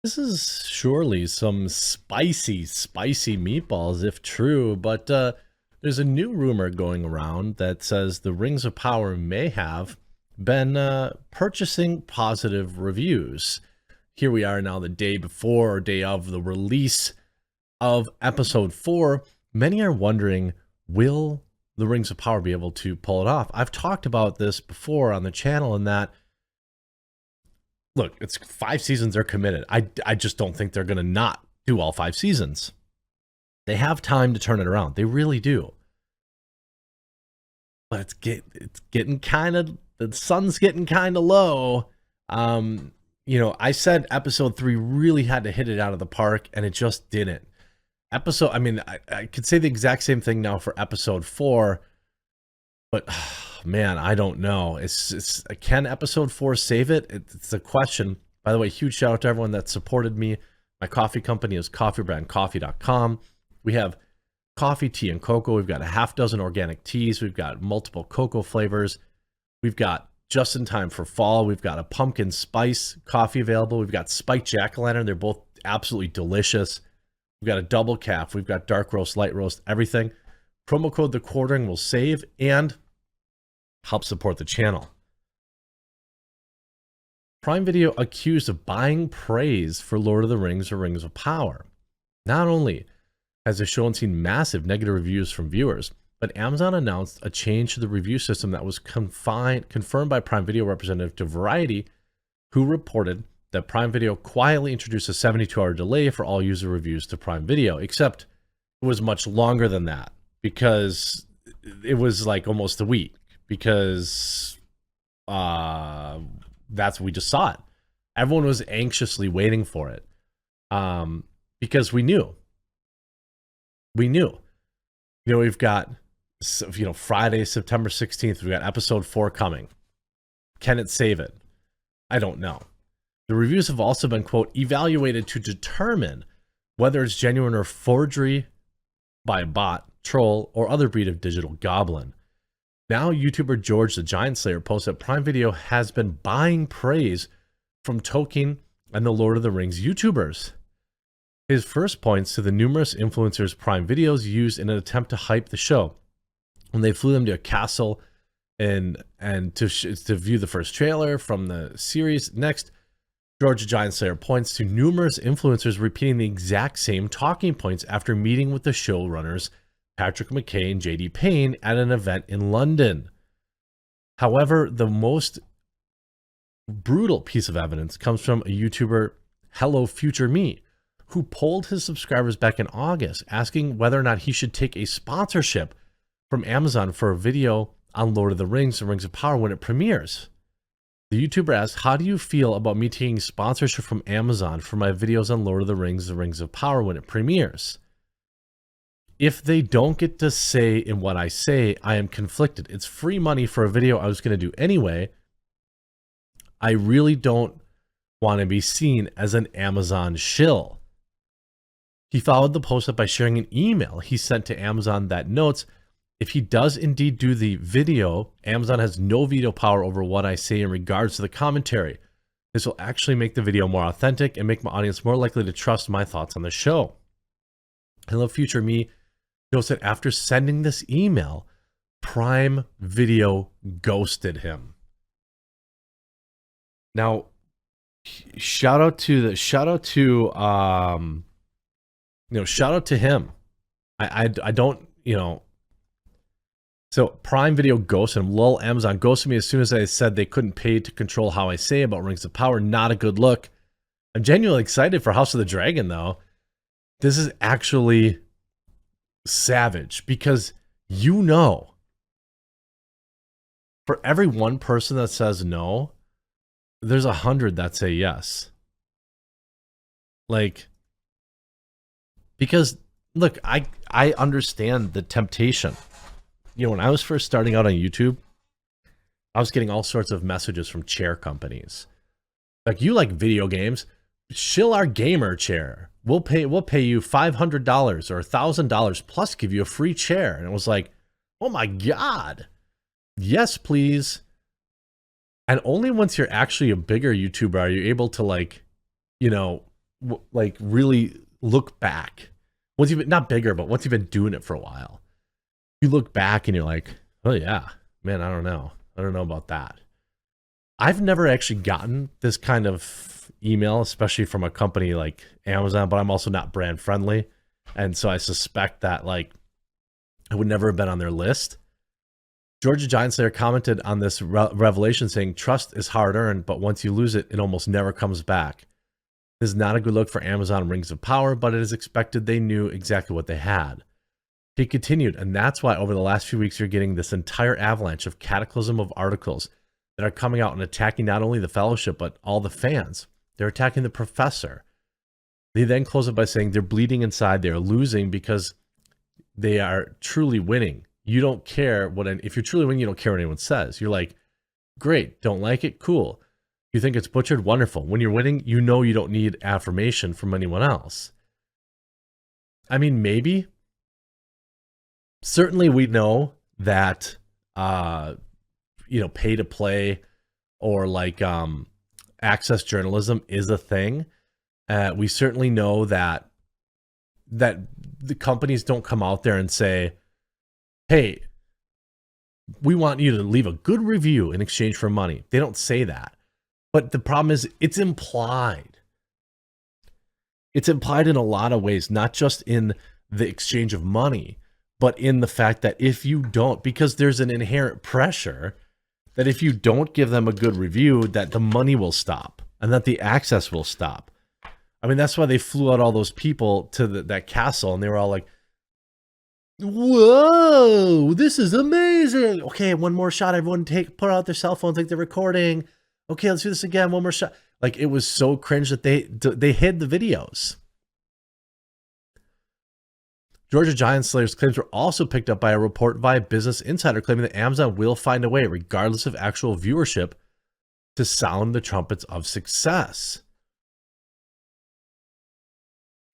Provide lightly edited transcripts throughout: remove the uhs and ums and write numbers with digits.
This is surely some spicy, spicy meatballs, if true, but there's a new rumor going around that says the Rings of Power may have been purchasing positive reviews. Here we are now, the day before or day of the release of episode 4. Many are wondering, will the Rings of Power be able to pull it off? I've talked about this before on the channel, and that look, it's 5 seasons they're committed. I just don't think they're going to not do all 5 seasons. They have time to turn it around. They really do. But it's getting kind of, the sun's getting kind of low. I said episode 3 really had to hit it out of the park, and it just didn't. I could say the exact same thing now for episode 4, but man, I don't know. Can episode 4 save it? It's a question. By the way, huge shout out to everyone that supported me. My coffee company is coffeebrandcoffee.com. We have coffee, tea, and cocoa. We've got a half dozen organic teas. We've got multiple cocoa flavors. We've got just in time for fall. We've got a pumpkin spice coffee available. We've got spiked jack-o'-lantern. They're both absolutely delicious. We've got a double calf. We've got dark roast, light roast, everything. Promo code The Quartering will save and help support the channel. Prime Video accused of buying praise for Lord of the Rings or Rings of Power. Not only has the show seen massive negative reviews from viewers, but Amazon announced a change to the review system that was confirmed by Prime Video representative to Variety, who reported that Prime Video quietly introduced a 72-hour delay for all user reviews to Prime Video, except it was much longer than that because it was like almost a week, because we just saw it. Everyone was anxiously waiting for it because we knew. We've got Friday, September 16th, we've got episode 4 coming. Can it save it? I don't know. The reviews have also been, quote, evaluated to determine whether it's genuine or forgery by a bot, troll, or other breed of digital goblin. Now, YouTuber George the Giant Slayer posts that Prime Video has been buying praise from Tolkien and the Lord of the Rings YouTubers. His first points to the numerous influencers Prime Videos used in an attempt to hype the show. When they flew them to a castle and to view the first trailer from the series. Next, George the Giant Slayer points to numerous influencers repeating the exact same talking points after meeting with the showrunners Patrick McKay and JD Payne at an event in London. However, the most brutal piece of evidence comes from a YouTuber, Hello Future Me, who polled his subscribers back in August, asking whether or not he should take a sponsorship from Amazon for a video on Lord of the Rings and Rings of Power when it premieres. The YouTuber asked, how do you feel about me taking sponsorship from Amazon for my videos on Lord of the Rings and Rings of Power when it premieres? If they don't get to say in what I say, I am conflicted. It's free money for a video I was going to do anyway. I really don't want to be seen as an Amazon shill. He followed the post up by sharing an email he sent to Amazon that notes, if he does indeed do the video, Amazon has no veto power over what I say in regards to the commentary. This will actually make the video more authentic and make my audience more likely to trust my thoughts on the show. Hello Future Me notes that after sending this email, Prime Video ghosted him. Now, shout out to him. I don't, so Prime Video ghosted him. Lol, Amazon ghosted me as soon as I said they couldn't pay to control how I say about Rings of Power. Not a good look. I'm genuinely excited for House of the Dragon, though. This is actually savage because for every one person that says no, there's 100 that say yes. Because look, I understand the temptation. When I was first starting out on YouTube, I was getting all sorts of messages from chair companies. Like, you like video games? Shill our gamer chair. We'll pay you $500 or $1,000 plus give you a free chair. And it was like, oh my God. Yes, please. And only once you're actually a bigger YouTuber are you able to like really look back, once you've been, not bigger, but once you've been doing it for a while, you look back and you're like, oh yeah, man, I don't know about that. I've never actually gotten this kind of email, especially from a company like Amazon, but I'm also not brand friendly. And so I suspect that like I would never have been on their list. Georgia Giant Slayer commented on this revelation saying, trust is hard earned, but once you lose it, it almost never comes back. This is not a good look for Amazon Rings of Power, but it is expected they knew exactly what they had. He continued, and that's why over the last few weeks, you're getting this entire avalanche of cataclysm of articles that are coming out and attacking not only the Fellowship, but all the fans. They're attacking the professor. They then close it by saying they're bleeding inside. They're losing because they are truly winning. You don't care if you're truly winning, you don't care what anyone says. You're like, great, don't like it, cool. You think it's butchered, wonderful. When you're winning, you know you don't need affirmation from anyone else. I mean, maybe. Certainly we know that, pay to play or like access journalism is a thing. We certainly know that the companies don't come out there and say, hey, we want you to leave a good review in exchange for money. They don't say that. But the problem is it's implied. It's implied in a lot of ways, not just in the exchange of money, but in the fact that if you don't, because there's an inherent pressure that if you don't give them a good review, that the money will stop and that the access will stop. I mean, that's why they flew out all those people to that castle and they were all like, whoa, this is amazing. Okay, one more shot. Everyone put out their cell phones like they're recording. Okay, let's do this again. One more shot. Like, it was so cringe that they hid the videos. Georgia Giant Slayer's claims were also picked up by a report via Business Insider claiming that Amazon will find a way, regardless of actual viewership, to sound the trumpets of success.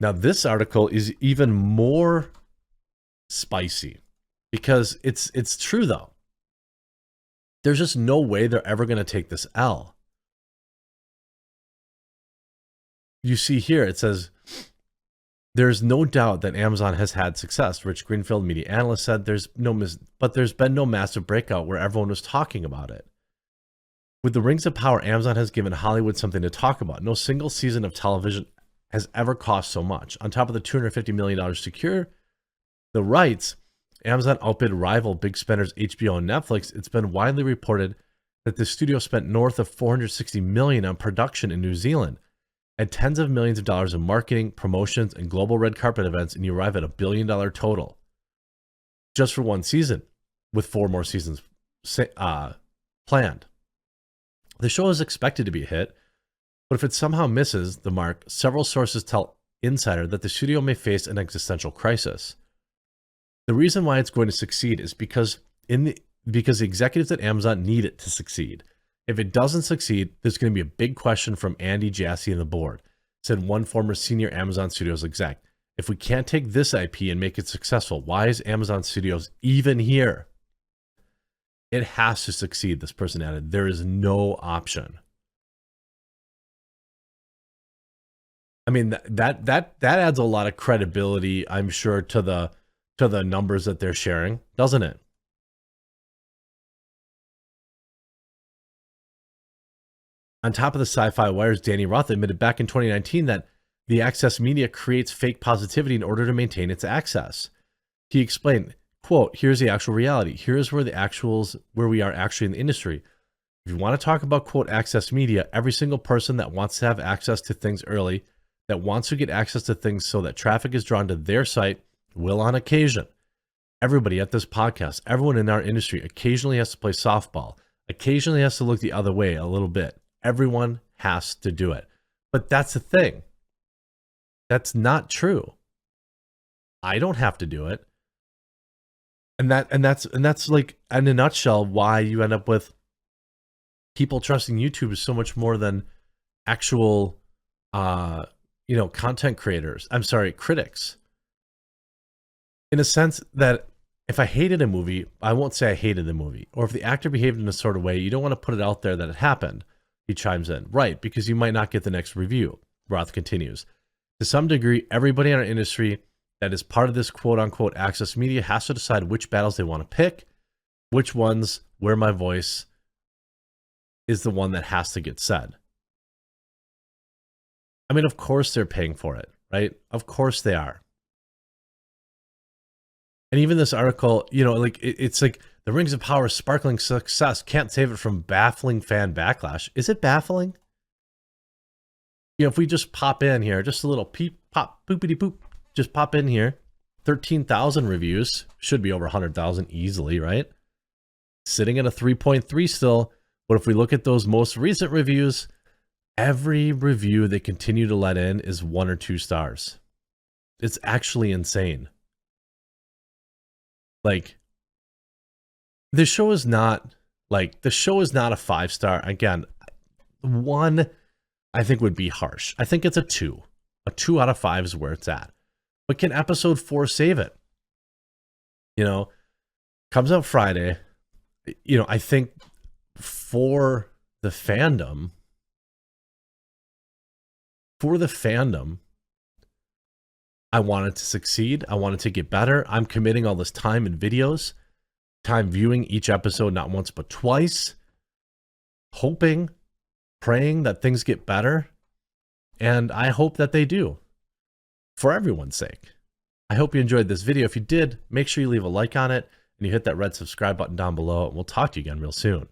Now, this article is even more spicy because it's true, though. There's just no way they're ever going to take this L. You see here, it says, there's no doubt that Amazon has had success. Rich Greenfield, media analyst, said but there's been no massive breakout where everyone was talking about it. With the Rings of Power, Amazon has given Hollywood something to talk about. No single season of television has ever cost so much. On top of the $250 million to secure the rights, Amazon outbid rival big spenders HBO and Netflix. It's been widely reported that the studio spent north of $460 million on production in New Zealand and tens of millions of dollars in marketing, promotions, and global red carpet events, and you arrive at $1 billion total just for one season, with 4 more seasons planned. The show is expected to be a hit, but if it somehow misses the mark, several sources tell Insider that the studio may face an existential crisis. The reason why it's going to succeed is because the executives at Amazon need it to succeed. If it doesn't succeed, there's going to be a big question from Andy Jassy and the board, said one former senior Amazon Studios exec. If we can't take this IP and make it successful, why is Amazon Studios even here? It has to succeed, this person added. There is no option. I mean, that adds a lot of credibility, I'm sure, to the numbers that they're sharing, doesn't it? On top of the Sci-Fi Wire's Danny Roth admitted back in 2019 that the Access Media creates fake positivity in order to maintain its access. He explained, quote, here's the actual reality. Here's where we are actually in the industry. If you want to talk about, quote, Access Media, every single person that wants to have access to things early, that wants to get access to things so that traffic is drawn to their site, will on occasion. Everybody at this podcast, everyone in our industry occasionally has to play softball, occasionally has to look the other way a little bit. Everyone has to do it. But that's the thing. That's not true. I don't have to do it. And that's like, in a nutshell, why you end up with people trusting YouTube so much more than actual content creators. I'm sorry, critics. In a sense that if I hated a movie, I won't say I hated the movie. Or if the actor behaved in a sort of way, you don't want to put it out there that it happened. He chimes in. Right, because you might not get the next review. Roth continues. To some degree, everybody in our industry that is part of this quote unquote access media has to decide which battles they want to pick, which ones where my voice is the one that has to get said. I mean, of course they're paying for it, right? Of course they are. And even this article, you know, like it's like the Rings of Power sparkling success can't save it from baffling fan backlash. Is it baffling? You know, if we just pop in here, just a little peep, pop, poopity poop, just pop in here. 13,000 reviews, should be over 100,000 easily, right? Sitting at a 3.3 still. But if we look at those most recent reviews, every review they continue to let in is 1 or 2 stars. It's actually insane. Like, the show is not a 5-star. Again, 1 I think would be harsh. I think it's a 2. A 2 out of 5 is where it's at. But can episode 4 save it? You know, comes out Friday. You know, I think for the fandom, I want it to succeed. I want it to get better. I'm committing all this time and videos, time viewing each episode, not once, but twice, hoping, praying that things get better. And I hope that they do, for everyone's sake. I hope you enjoyed this video. If you did, make sure you leave a like on it and you hit that red subscribe button down below. And we'll talk to you again real soon.